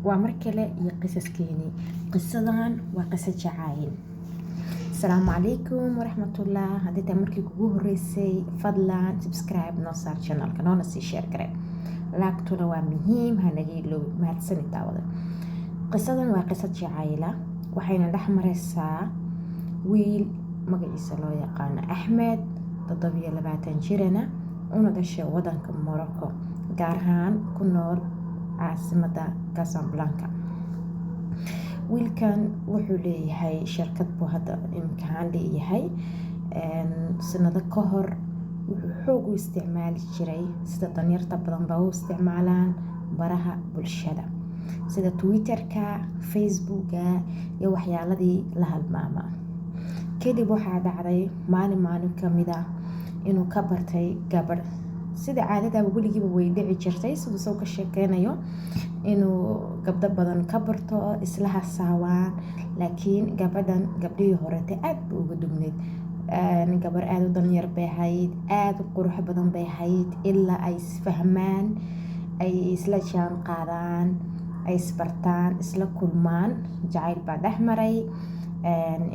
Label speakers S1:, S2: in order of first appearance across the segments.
S1: ومركلة يقصص كيني قصدان وقصة جعايل. السلام عليكم ورحمة الله. هذا تمركي كوجو ريسي فضلا سبسكرايب نصار channel كنونا سي شير كريم لاكتونا ومهم هنجيلو مهتسني تاوده. قصدان وقصة جعايلة وحين دحمرسا wiil magaciisa loo yaqaano Axmed 27 jirana una dhashay wadanka Morocco gaar ahaan ku nool caasimada Casablanca. wiilkan wuxuu leeyahay shirkad buu hadda imkaan leeyahay sanado ka hor wuxuu xoog u isticmaali jiray sida dhalinyarta badan baa u isticmaalaan baraha bulshada sida Twitterka, Facebooka iyo waxyaaladii la halmaama. kadib waxaa dhacday maalin kamid ah inuu ka bartay gabadh sida caadada weligiiba way dhici jirtay sidoo soo ka sheekeynayo inuu gabdho badan ka barto isla hasaawaan laakiin gabdhihii hore aad buu uga dugneed gabar aad u dhalinyar bay ahayd aad u qurux badan bay ahayd ilaa ay isfahmaan ay isla jaan qaadaan ay isbartaan isla kulmaan jacayl baa dhexmaray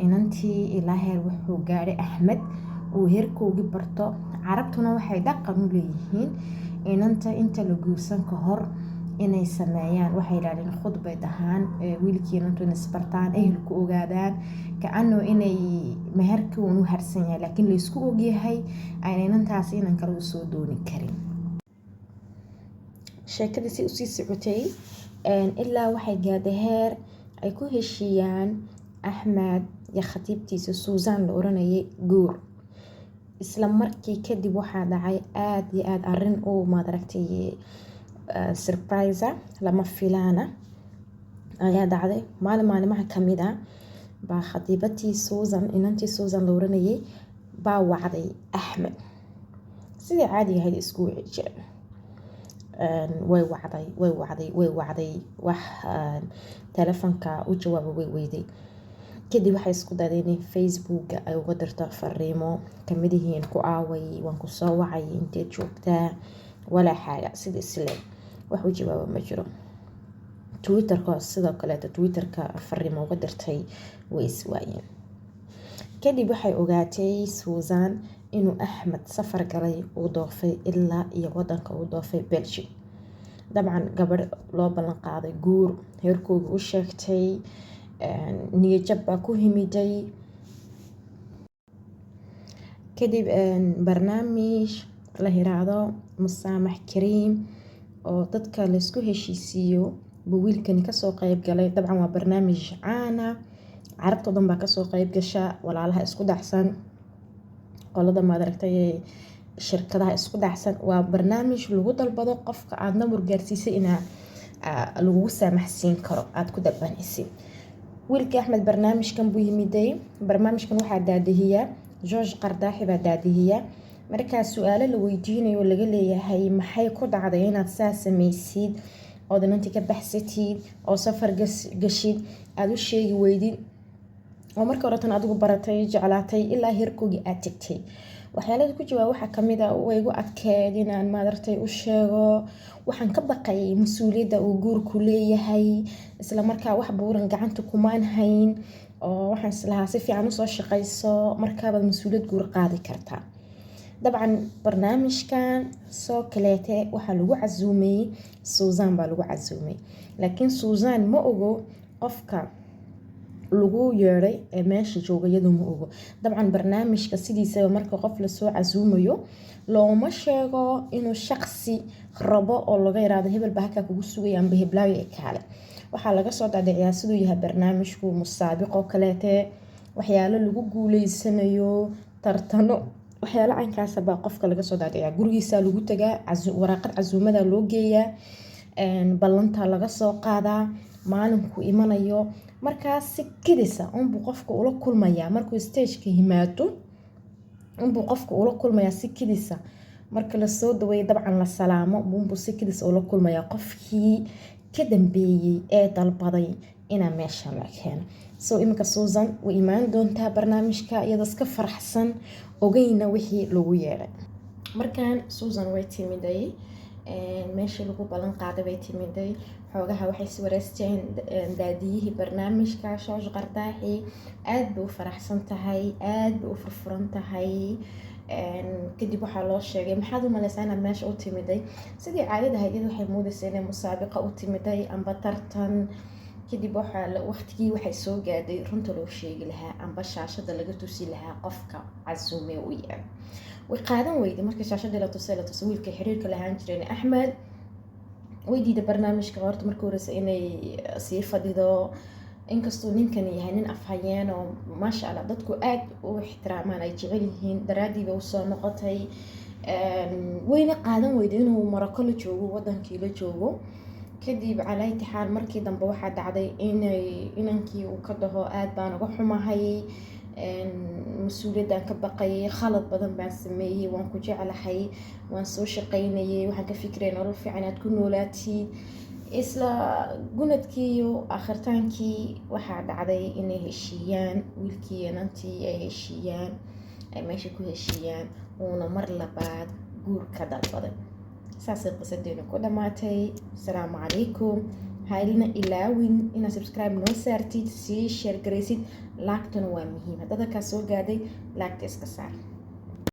S1: inantii ilaa heer wuxuu gaaray Axmed uu heerkoogii barto. carabtuna waxay dhaqan u leeyihiin inanta inta la guursan ka hor inay sameeyaan waxay yiraahdeen khudbad ahaan wiilkii inantu isbartaan ehelku ogaadaan kaano inay meherka uu harsan yahay laakiin la isku ogyahay ay inantaas inan kale u soo dooni karin. sheekadii si u sii socotay ilaa waxay gaadhay heer ay ku heshiiyaan Axmed iyo khatiibtiisa Suusan la oranayay guur. isla markii kadib waxaa dhacay aad iyo aad arrin oo maadaragtay surprise lama filaana ayaa dhacday. maalimaha kamid ah baa khatiibatii Suusan inantii Suusan la oranayay baa wacday Axmed sidii caadi ahayd isku wici jireen. way wacday wax telefoonka u jawaabo way weyday. kadib waxay isku dayday Facebook ay uga dirto fariimo kamid yihiin ku aaway waan ku soo wacay intee joogtaa wala xaaga sida isla wax u jawaabo ma jiro. Twitterka sidoo kale Twitterka fariimo uga dirtay way iswaayeen. kadib waxay ogaatay Suusan inuu Axmed safar galay uu doofay ilaa iyo wadanka uu doofay Belgium. dabcan gabadh loo ballan qaaday guur heerkooda u sheegtay niyad baa ku himiday. kadib barnaamij la yiraahdo musaamax kariim oo dadka la isku heshiisiyo buu wiilkani ka soo qayb galay. dabcan waa barnaamij caana carabta dhan baa ka soo qayb gasha walaalaha isku dhaxsan qolada maadaragtay shirkadaha isku dhaxsan. waa barnaamij lagu dalbado qofka aad nambar gaarsiisay ina lagu saamaxsiin karo aad ku dalbanaysid. wiilka Axmed barnaamijkan buu yimiday. barnaamijkan waxaa daadihiya George Qardaaxi baa daadihiya. markaa su'aalo la weydiinayo laga leeyahay maxay ku dhacday inaad saa samaysid oo dananti ka baxsatid oo safar gashid aad u sheegi weydid oo marka hore tan adigu baratay jeclaatay ilaa heerkoogii aad tagtay. waxyaalada ku jawaab waxaa kamid ah way igu adkeed inaan maadartay u sheego waxaan ka baqay mas'uuliyadda uu guurku leeyahay isla markaa wax buuran gacanta kumaan hayn oo waxaan islahaa si fiican u soo shaqayso markaaba mas'uuliyad guur qaadi kartaa. dabcan barnaamijkan soo kaleete waxaa lagu casuumay Suusan baa lagu casuumay laakiin Suusan ma ogo qofka lagu yeeray ee meesha jooga iyadu ma ogo. dabcan barnaamijka sidiisaba marka qof la soo casuumayo looma sheego inuu shakhsi rabo oo laga yiraahdo hebel baa halka kugu sugay amba heblaayo ee kale. waxaa laga soo dhaadhiciyaa siduu yahay barnaamijku musaabiqo kaleete waxyaalo lagu guuleysanayo tartano waxyaalo caynkaas baa qofka laga soo dhaadhiciyaa. gurigiisa lagu tagaa waraaqad casuumada loo geeyaa ballanta laga soo qaadaa maalinku imanayo markaas si kidisa unbuu qofka ula kulmayaa markuu stage-ka yimaado unbuu qofka ula kulmayaa si kidisa marka la soo dhaweeyo dabcan la salaamo unbuu si kidisa ula kulmayaa qofkii ka dambeeyay ee dalbaday ina meesha la keeno. iminka Suusan way imaan doontaa barnaamijka iyadoo iska faraxsan ogeyna wixii lagu yeeray. markaan Suusan way timiday meeshii lagu ballan qaaday bay timiday. xoogaha waxay is wareysteen daadiyihii barnaamijka Shoosh Qardaaxi. aad bay u faraxsan tahay, aad bay u furfuran tahay. kadib waxaa loo sheegay maxaad u maleysaa inaad meesha u timiday. sidii caadada ahayd waxay moodaysaa inay musaabiqo u timiday amba tartan. kadib waqtigii waxay soo gaadhay runta loo sheegi lahaa amba shaashada laga tusi lahaa qofka casuume u yahay. way qaadan weyday markii shaashada la tusay wiilka xiriirka lahaan jireen Axmed. way diiday barnaamijka horta markii horeysa inay sii fadhido, inkastoo ninkan yahay nin afhayeen oo maasha Allah dadku aad u ixtiraamaan ay jecel yihiin daraadiiba u soo noqotay. wayna qaadan weyday inuu Maroko la joogo, wadankii la joogo. kadib calaa intixaan markii dambe waxaa dhacday inankii uu ka dhaho aad baan uga xumahay, mas-uuliyadaan ka baqayay, khalad badan baan sameeyey, waan ku jeclahay, waan soo shaqaynayay, waxaan ka fikiraya nolol fiican aad ku noolaatid. isla gunadkii iyo aakhirtaankii waxaa dhacday inay heshiiyaan, wiilkii inantii ay heshiiyaan, ay meesha ku heshiiyaan, uuna mar labaad guur ka dalbaday. saasay qisadeena ku dhamaatay. asalaamu calaykum. haylina ilaawin inaad subscribe noo saartid, sii share garaysid, laagtuna waa muhiim. haddii dadkaa soo gaadhay laagta iska saar.